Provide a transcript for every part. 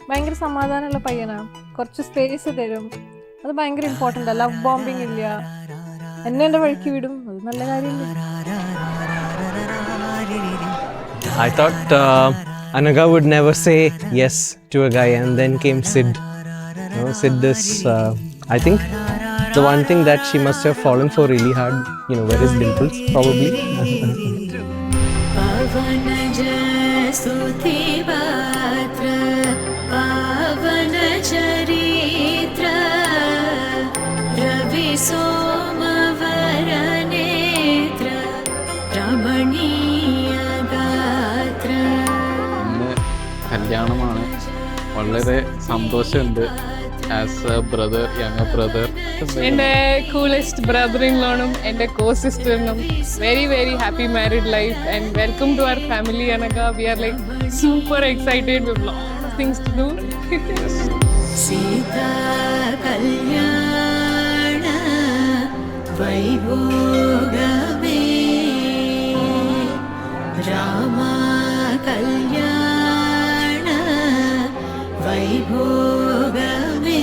ഭയങ്കര സമാധാനമുള്ള പയ്യനാണ്, കുറച്ച് സ്പേസ് തരും, അത് ഭയങ്കര ഇമ്പോർട്ടൻ്റ്. ലവ് ബോംബിങ് ഇല്ല, എന്നെ എൻ്റെ വഴിക്ക് വിടും, അത് നല്ല കാര്യമില്ല. I thought Anaga would never say yes to a guy, and then came Sid. Sid is, I think, the one thing that she must have fallen for really hard, were his dimples, probably. കല്യാണമാണ്, വളരെ സന്തോഷമുണ്ട്. As a brother, young brother, എൻ്റെ coolest ബ്രദറിനും എൻ്റെ കോ സിസ്റ്ററിനും very very happy married life and welcome to our family അനക. We are like super excited with lot of things to do. Sita കല്യാണ വൈഭോഗമേ രാമ കല്യാണ വൈഭോഗമേ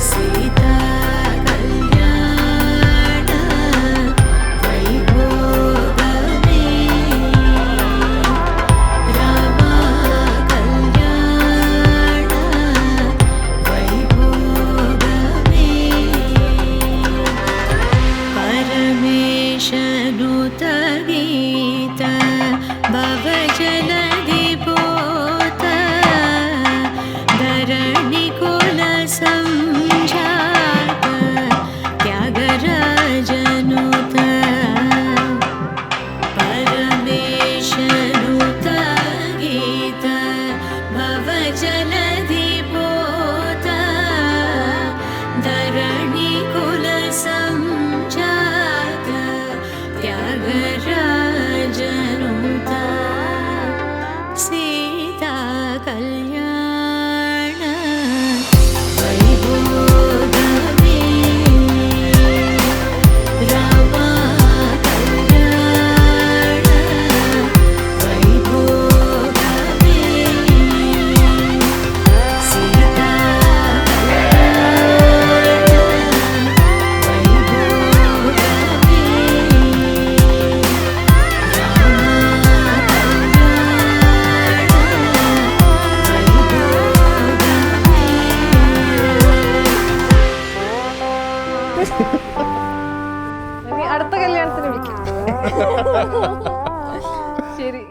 സീതാ കല്യാണ വൈഭോഗമേ രാമ കല്യാണ വൈഭോഗമേ പരമേശനുത ഗീത ഭവജലധി പോത ധരണി കുല സംജാത ത്യാഗരാജനുത പരമേശനുത ഗീത ഭവജലധി പോത ധരണി കുല സംജാത ത്യാഗരാജനുത സീതാ കല്യാണ വൈഭോഗമേ രാമ കല്യാണ വൈഭോഗമേ സീതാ ഇനി അടുത്ത കല്യാണത്തിന് വിളിക്കും. ശരി.